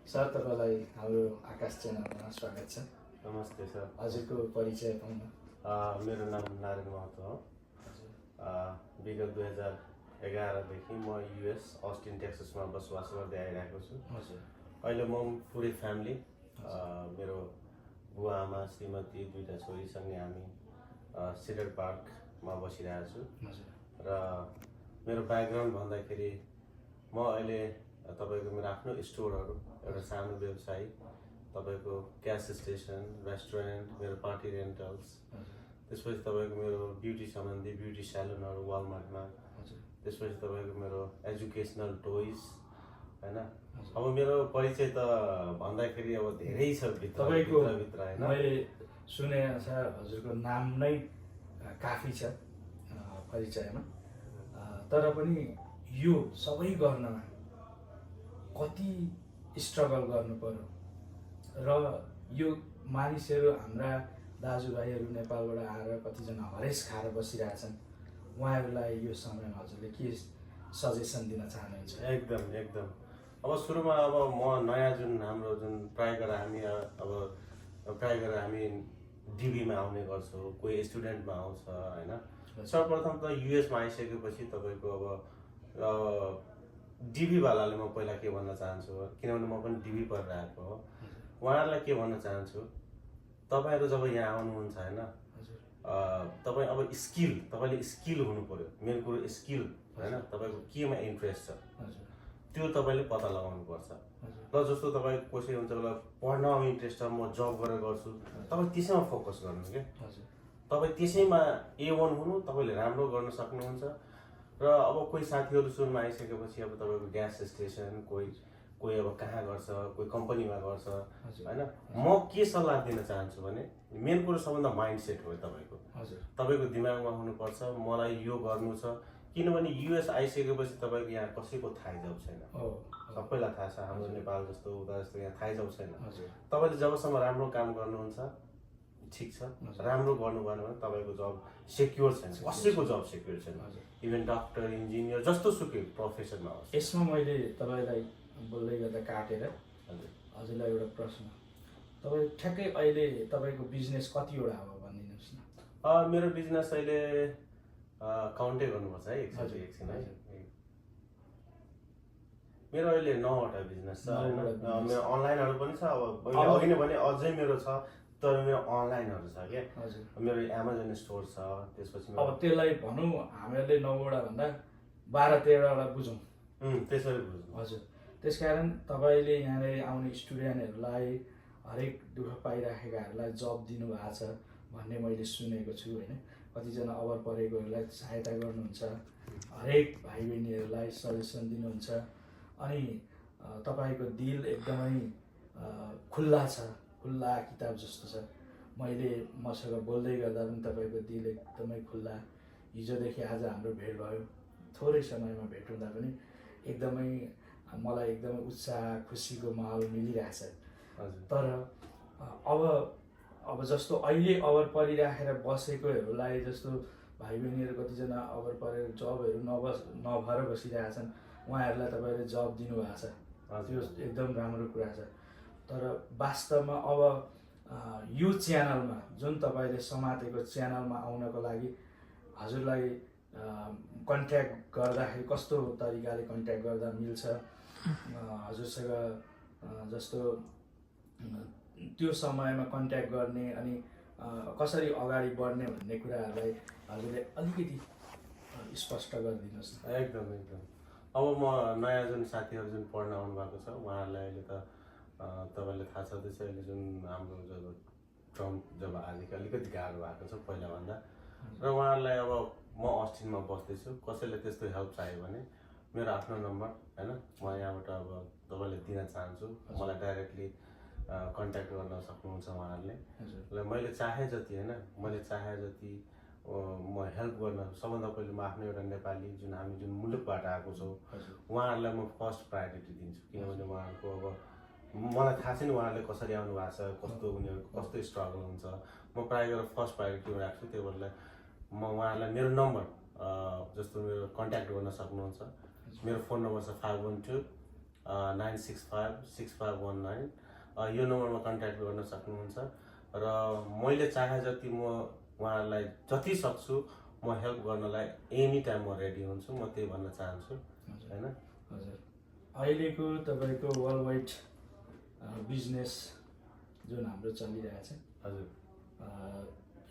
Sir तपाईँलाई हाम्रो आकाश च्यानलमा स्वागत छ। नमस्ते सर। हजुरको परिचय पाउन। मेरो नाम नारायण महतो हो। विगत 2011देखि म युएस अस्टिन टेक्ससमा बसोबास गर्दै आइरहेको छु। अहिले म पुरै फ्यामिली मेरो बुवा आमा श्रीमती दुईटा छोरीसँगै हामी सिडर पार्कमा बसिरहेको छु। र मेरो ब्याकग्राउन्ड भन्दाखेरि म अहिले तपाईको मेरो आफ्नो स्टोरहरू एउटा सानो व्यवसाय तपाईको ग्यास स्टेसन रेस्टुरेन्ट मेरो पार्टी रेन्टल्स त्यसपछि तपाईको मेरो ब्युटी सम्बन्धी ब्युटी स्यालुनहरू वालमार्टमा त्यसपछि तपाईको मेरो एजुकेसनल टोइज हैन। अब मेरो परिचय त भन्दाखेरि अब धेरै छ तपाईको भित्र हैन। मैले सुने अनुसार हजुरको नाम नै काफी छ परिचयमा, तर पनि यो सबै गर्नमा कति स्ट्रगल गर्नु पर्यो र यो मानिसहरू हाम्रा दाजुभाइहरू नेपालबाट आएर कतिजना हरेस खाएर बसिरहेछन्, उहाँहरूलाई यो समयमा हजुरले के सजेसन दिन चाहनुहुन्छ? एकदम अब सुरुमा अब म नयाँ जुन हाम्रो जुन प्राय गरेर हामी डिबीमा आउने गर्छौँ, कोही स्टुडेन्टमा आउँछ हैन। सर्वप्रथम त युएसमा आइसकेपछि तपाईको अब डिबी वालाले म पहिला के भन्न चाहन्छु, किनभने म पनि डिबी पढेर आएको हो, उहाँहरूलाई के भन्न चाहन्छु, तपाईहरु जब यहाँ आउनुहुन्छ हैन, तपाई अब तपाईले स्किल हुनु पर्यो। मेन कुरो स्किल हैन, तपाईको केमा इन्ट्रेस्ट छ त्यो तपाईले पत्ता लगाउनु पर्छ। ल जस्तो तपाई कसै हुन्छ होला पढ्नमा इन्ट्रेस्ट छ, म जब गरेर गर्छु, तपाई त्यसैमा फोकस गर्नु के। तपाई त्यसैमा A1 हुनु, तपाईले राम्रो गर्न सक्नुहुन्छ। र अब कोही साथीहरु सुरुमा आइसकेपछि अब तपाईको ग्यास स्टेसन कोही अब कहाँ गर्छ, कोही कम्पनीमा गर्छ हैन। म के सल्लाह दिन चाहन्छु भने मेन कुरो सबभन्दा माइन्डसेट हो तपाईको दिमागमा हुनुपर्छ मलाई यो गर्नु छ। किनभने युएस आइसकेपछि तपाईको यहाँ कसैको थाहै जाउ छैन, सबैलाई थाहा छ हाम्रो नेपाल जस्तो उता जस्तो यहाँ थाहै जाउ छैन। तपाईले जबसम्म राम्रो काम गर्नुहुन्छ ठीक छ, राम्रो गर्नु भएन भने तपाईको जब सेक्युर छैन, कसैको जब सेक्युर छैन। इभन डक्टर इन्जिनियर जस्तो सुकै प्रोफेसनमा होस्। यसमा मैले तपाईलाई बोल्दै गर्दा काटेर हजुरलाई एउटा प्रश्न, तपाई ठ्याक्कै अहिले तपाईको बिजनेस कतिवटा हो भनिदिनुस् न। मेरो बिजनेस अहिले काउन्टै गर्नुपर्छ है एकछिन है। मेरो अहिले 9वटा बिजनेस छ हैन। मेरो अनलाइनहरु पनि छ, अब अघि नै भने अझै मेरो छ, तर मेरो अनलाइनहरु छ के। मेरो अमेजन स्टोर छ, त्यसपछि अब त्यसलाई भनौं हामीले 9वटा भन्दा 12-13वटा बुझौं। त्यसरी बुझ्नु। हजुर, त्यसकारण तपाईले यहाँले आउने स्टुडेन्टहरुलाई हरेक दुःख पाइराखेकाहरुलाई जब दिनु भएको छ भन्ने मैले सुनेको छु हैन। कतिजना अभर परेकोहरुलाई सहायता गर्नुहुन्छ, हरेक भाइ बहिनीहरुलाई सजेसन दिनुहुन्छ, अनि तपाईको दिल एकदमै खुल्ला छ, खुल्ला किताब जस्तो छ। मैले मसँग बोल्दै गर्दा पनि तपाईको दिल एकदमै खुल्ला। हिजोदेखि आज हाम्रो भेट भयो, थोरै समयमा भेट हुँदा पनि एकदमै मलाई एकदमै उत्साह खुसीको माहौल मिलिरहेछ। तर अब जस्तो अहिले अभर परिराखेर बसेकोहरूलाई जस्तो भाइ बहिनीहरू कतिजना अभर परेर जबहरू नभएर बसिरहेछन्, उहाँहरूलाई तपाईले जब दिनुभएको छ, त्यो एकदम राम्रो कुरा छ। तर वास्तवमा अब यो च्यानलमा जुन तपाईले समातेको च्यानलमा आउनको लागि हजुरलाई कन्ट्याक्ट गर्दाखेरि कस्तो तरिकाले कन्ट्याक्ट गर्दा मिल्छ, हजुरसँग जस्तो त्यो समयमा कन्ट्याक्ट गर्ने अनि कसरी अगाडि बढ्ने भन्ने कुराहरूलाई हजुरले अलिकति स्पष्ट गरिदिनुहोस् न। एकदम अब म नयाँ जुन साथीहरु जुन पढ्न आउनु भएको छ उहाँहरूलाई अहिले त तपाईलाई थाहा छँदैछ, अहिले जुन हाम्रो जब ट्रम्प जब आएको अलिकति गाह्रो भएको छ पहिला भन्दा, र उहाँहरूलाई अब म अस्टिनमा बस्दैछु, कसैले त्यस्तो हेल्प चाहियो भने मेरो आफ्नो नम्बर हैन म यहाँबाट अब तपाईलाई दिन चाहन्छु। मलाई डाइरेक्टली कन्ट्याक्ट गर्न सक्नुहुन्छ उहाँहरूले। र मैले चाहे जति म हेल्प गर्न सबभन्दा पहिले म आफ्नो एउटा नेपाली जुन हामी जुन मुलुकबाट आएको छौँ उहाँहरूलाई म फर्स्ट प्रायोरिटी दिन्छु। किनभने उहाँहरूको अब मलाई थाहा छैन उहाँहरूले कसरी आउनु भएको छ, कस्तो उनीहरूको कस्तो स्ट्रगल हुन्छ, म प्राय गरेर फर्स्ट प्रायोरिटीमा राख्छु। त्यही भएर म उहाँहरूलाई मेरो नम्बर जस्तो मेरो कन्ट्याक्ट गर्न सक्नुहुन्छ। मेरो फोन नम्बर छ 965651 यो नम्बरमा कन्ट्याक्ट गर्न सक्नुहुन्छ र मैले चाहे जति म उहाँहरूलाई जति सक्छु म हेल्प गर्नलाई एनी टाइम म रेडी हुन्छु, म त्यही भन्न चाहन्छु हैन। हजुर, अहिलेको तपाईँको वर्ल्ड वाइड बिजनेस जुन हाम्रो चलिरहेछ, हजुर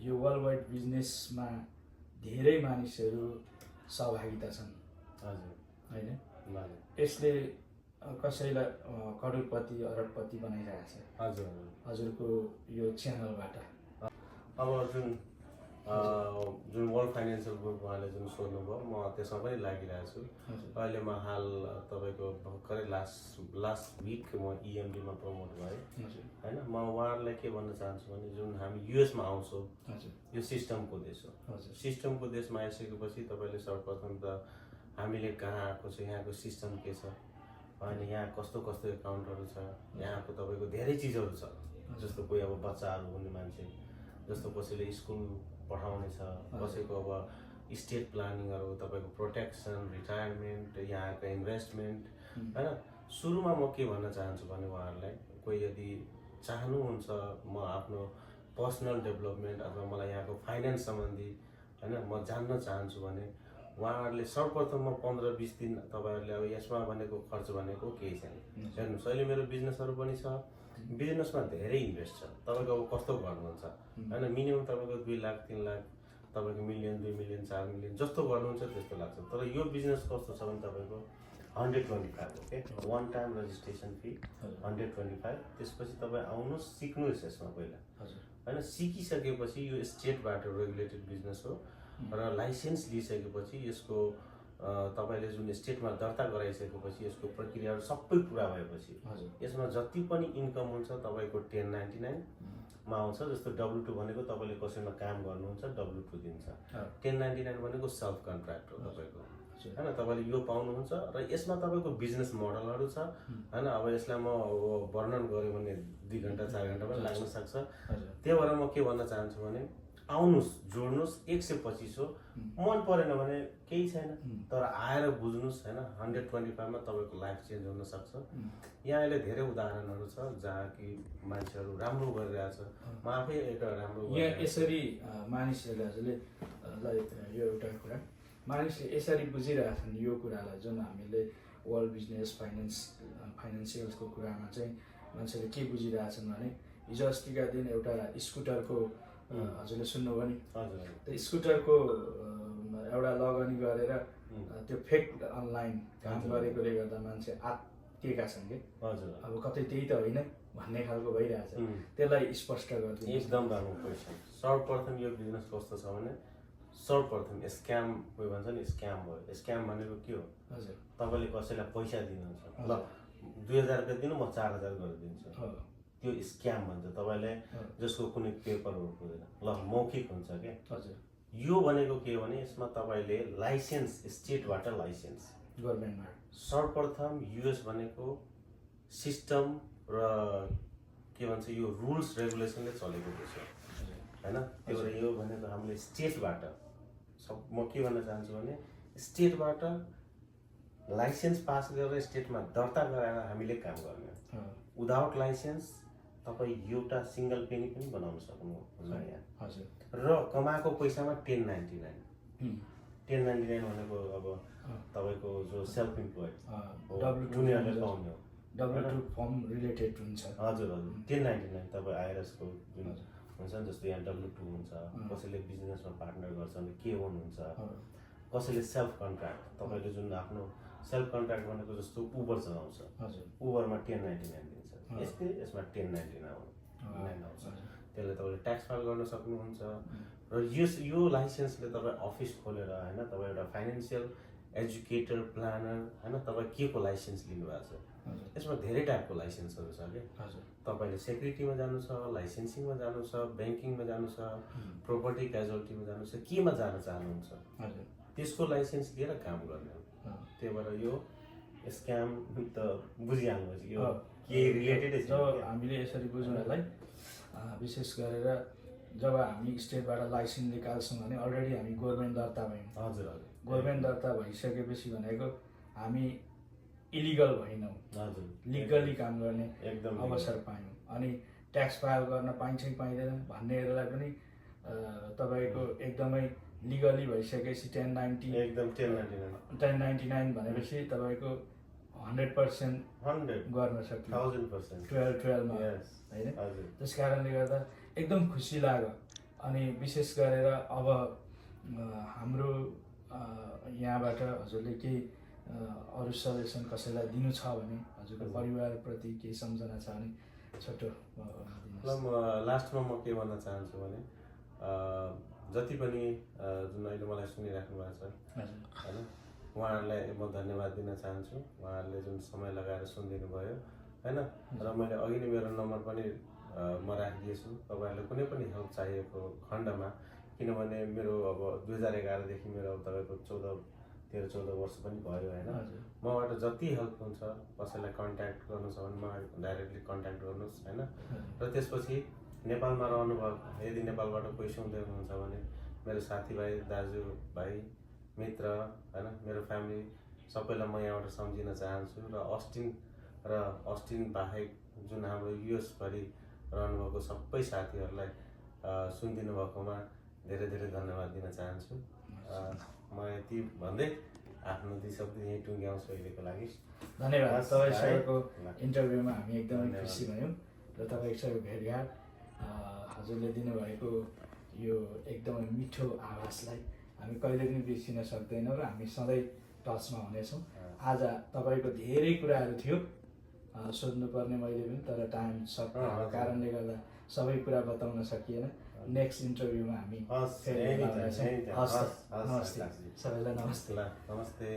यो वर्ल्ड वाइड बिजनेसमा धेरै मानिसहरू सहभागिता छन् हजुर होइन। हजुर यसले कसैलाई करोडपति अरबपति बनाइरहेछ हजुर हजुरको यो च्यानलबाट। अब जुन वर्ल्ड फाइनेन्सियल ग्रुप उहाँले जुन सोध्नुभयो म त्यसमा पनि लागिरहेको छु। अहिले म हाल तपाईँको भर्खरै लास्ट विक म EMD-मा प्रमोट भएँ होइन। म उहाँहरूलाई के भन्न चाहन्छु भने जुन हामी युएसमा आउँछौँ, यो सिस्टमको देश हो। सिस्टमको देशमा आइसकेपछि तपाईँले सर्वप्रथम त हामीले कहाँ आएको छ, यहाँको सिस्टम के छ, अनि यहाँ कस्तो कस्तो एकाउन्टहरू छ, यहाँको तपाईँको धेरै चिजहरू छ। जस्तो कोही अब बच्चाहरू हुने मान्छे, जस्तो कसैले स्कुल पढाउने छ, कसैको अब स्टेट प्लानिङहरू, तपाईँको प्रोटेक्सन, रिटायरमेन्ट, यहाँको इन्भेस्टमेन्ट होइन। सुरुमा म के भन्न चाहन्छु भने उहाँहरूलाई कोही यदि चाहनुहुन्छ म आफ्नो पर्सनल डेभलपमेन्ट अथवा मलाई यहाँको फाइनेन्स सम्बन्धी होइन म जान्न चाहन्छु भने उहाँहरूले सर्वप्रथम म 15-20 दिन तपाईँहरूले अब यसमा भनेको खर्च भनेको केही छैन। हेर्नुहोस् अहिले मेरो बिजनेसहरू पनि छ, बिजनेसमा धेरै इन्भेस्ट छ। तपाईँको अब कस्तो गर्नुहुन्छ होइन, मिनिमम तपाईँको 2 लाख 3 लाख, तपाईँको मिलियन 2 मिलियन 4 मिलियन जस्तो गर्नुहुन्छ त्यस्तो लाग्छ। तर यो बिजनेस कस्तो छ भने तपाईँको 125 okay, one time registration fee 125। त्यसपछि तपाईँ आउनुहोस्, सिक्नुहोस् यसमा पहिला होइन। सिकिसकेपछि यो स्टेटबाट रेगुलेटेड बिजनेस हो र लाइसेन्स लिइसकेपछि यसको तपाईँले जुन स्टेटमा दर्ता गराइसकेपछि यसको प्रक्रियाहरू सबै पुरा भएपछि यसमा जति पनि इन्कम हुन्छ तपाईँको 1099 मा आउँछ। जस्तो W2 भनेको तपाईँले कसैमा काम गर्नुहुन्छ W2 दिन्छ, 1099 भनेको सेल्फ कन्ट्र्याक्ट हो तपाईँको होइन। तपाईँले यो पाउनुहुन्छ र यसमा तपाईँको बिजनेस मोडलहरू छ होइन। अब यसलाई म वर्णन गरेँ भने 2 घन्टा 4 घन्टा पनि लाग्न सक्छ। त्यही भएर म के भन्न चाहन्छु भने आउनुहोस्, जोड्नुहोस्, 125 हो। मन परेन भने केही छैन, तर आएर बुझ्नुहोस् होइन। 125 मा तपाईँको लाइफ चेन्ज हुन सक्छ। यहाँ अहिले धेरै उदाहरणहरू छ जहाँ कि मान्छेहरू राम्रो गरिरहेछ। म आफै एउटा राम्रो यहाँ यसरी मानिसहरूले हजुरले यो एउटा कुरा मानिसले यसरी बुझिरहेछन् यो कुरालाई, जुन हामीले वर्ल्ड बिजनेस फाइनेन्सियल्सको कुरामा चाहिँ मान्छेले के बुझिरहेछन् भने हिजो अस्तिका दिन एउटा स्कुटरको हजुरले सुन्नुभयो नि, त्यो स्कुटरको एउटा लगनी गरेर त्यो फेक अनलाइन काम गरेकोले गर्दा मान्छे आत्तिएका छन् कि अब कतै त्यही त होइन भन्ने खालको भइरहेछ। त्यसलाई स्पष्ट गरिदिनु। एकदम राम्रो क्वेसन। सर्वप्रथम यो बिजनेस कस्तो छ भने सर्वप्रथम स्क्याम कोही भन्छ नि, स्क्याम भयो। स्क्याम भनेको के हो? हजुर, तपाईँले कसैलाई पैसा दिनुहुन्छ, ल 2000 रुपियाँ दिनु, म 4000 गरिदिन्छु, त्यो स्क्याम भन्छ। तपाईँले जसको कुनै पेपरहरू हुँदैन, ल मौखिक हुन्छ क्या। हजुर, यो भनेको के हो भने यसमा तपाईँले लाइसेन्स, स्टेटबाट लाइसेन्स गभर्नमेन्टमा सर्वप्रथम युएस भनेको सिस्टम र के भन्छ यो रुल्स रेगुलेसनले चलेको देश हो होइन। त्यो भएर यो भनेको हामीले स्टेटबाट म के भन्न चाहन्छु भने स्टेटबाट लाइसेन्स पास गरेर स्टेटमा दर्ता गराएर हामीले काम गर्ने। विदाउट लाइसेन्स तपाईँ एउटा सिङ्गल पेनी पनि बनाउन सक्नुहुन्न यहाँ। र कमाएको पैसामा 1099 भनेको अब तपाईँको जो सेल्फ इम्प्लोइड उनीहरूले पाउने हो। W2 फर्म रिलेटेड हुन्छ। हजुर हजुर, 1099 तपाईँ आइआरएसको जुन हुन्छ नि, जस्तो यहाँ W2 हुन्छ, कसैले बिजनेसमा पार्टनर गर्छ भने K1 हुन्छ, कसैले सेल्फ कन्ट्र्याक्ट, तपाईँले जुन आफ्नो सेल्फ कन्ट्र्याक्ट भनेको जस्तो उबर चलाउँछ, उबरमा 1099 दिन्छ, यसमा 1099 आउँछ। त्यसले तपाईँले ट्याक्स फाइल गर्न सक्नुहुन्छ। र यो लाइसेन्सले तपाईँ अफिस खोलेर होइन, तपाईँ एउटा फाइनेन्सियल एजुकेटर प्लानर होइन, तपाईँ के को लाइसेन्स लिनुभएको छ। यसमा धेरै टाइपको लाइसेन्सहरू छ क्या। तपाईँले सेक्युरिटीमा जानु छ, लाइसेन्सिङमा जानु छ, ब्याङ्किङमा जानु छ, प्रोपर्टी क्याजुअलिटीमा जानु छ, केमा जान चाहनुहुन्छ त्यसको लाइसेन्स लिएर काम गर्ने हो। त्यही भएर यो स्क्याम त बुझिहाल्नुहोस्, यो के रिलेटेड छ। हामीले यसरी बुझ्नलाई विशेष गरेर जब हामी स्टेटबाट लाइसेन्स निकाल्छौँ भने अलरेडी हामी गभर्नमेन्ट दर्ता भयौँ। हजुर हजुर, गभर्नमेन्ट दर्ता भइसकेपछि भनेको हामी इलिगल भएनौँ, हजुर लिगली काम गर्ने एकदम अवसर पायौँ। अनि ट्याक्स फाइल गर्न पाइन्छ कि पाइँदैन भन्नेहरूलाई पनि तपाईँको एकदमै लिगली भइसकेपछि 1090 एकदम 1099 भनेपछि तपाईँको 100% 100 गर्न सकियो 1000% 12 मा यस होइन। हजुर त्यस कारणले गर्दा एकदम खुसी लाग्यो। अनि विशेष गरेर अब हाम्रो यहाँबाट हजुरले केही अरू सजेसन कसैलाई दिनु छ भने हजुरको परिवारप्रति केही सम्झना छ भने छोटो ल म लास्टमा म के भन्न चाहन्छु भने जति पनि जुन अहिले मलाई सुनिराख्नु भएको छ होइन उहाँहरूलाई म धन्यवाद दिन चाहन्छु। उहाँहरूले जुन समय लगाएर सुनिदिनु भयो होइन। र मैले अघि नै मेरो नम्बर पनि म राखिदिएछु तपाईँहरूलाई कुनै पनि हेल्प चाहिएको खण्डमा, किनभने मेरो अब 2011 मेरो अब तपाईँको 13-14 वर्ष पनि भयो होइन। मबाट जति हेल्प हुन्छ कसैलाई कन्ट्याक्ट गर्नु छ भने मलाई डाइरेक्टली कन्ट्याक्ट गर्नुहोस् होइन। र त्यसपछि नेपालमा रहनुभएको यदि नेपालबाट कोही सुन्दै हुनुहुन्छ भने मेरो साथीभाइ दाजुभाइ मित्र होइन मेरो फ्यामिली सबैलाई म यहाँबाट सम्झिन चाहन्छु। र अस्टिन बाहेक जुन हाम्रो युएसभरि रहनुभएको सबै साथीहरूलाई सुनिदिनु भएकोमा धेरै धेरै धन्यवाद दिन चाहन्छु। म यति भन्दै आफ्नो 2 शब्द यहीँ टुङ्ग्याउँछु अहिलेको लागि। धन्यवाद। तपाईँसँगको इन्टरभ्यूमा हामी एकदमै खुसी भयौँ र तपाईँसँग भेटघाट हजुरले दिनुभएको यो एकदमै मिठो आवाजलाई हामी कहिले पनि बिर्सिन सक्दैनौँ र हामी सधैँ टचमा हुनेछौँ। आज तपाईँको धेरै कुराहरू थियो सोध्नुपर्ने मैले पनि, तर टाइम सर्ट भएको कारणले गर्दा सबै कुरा बताउन सकिएन। नेक्स्ट इन्टरभ्यूमा हामी फेरि नमस्ते सबैलाई नमस्ते। नमस्ते।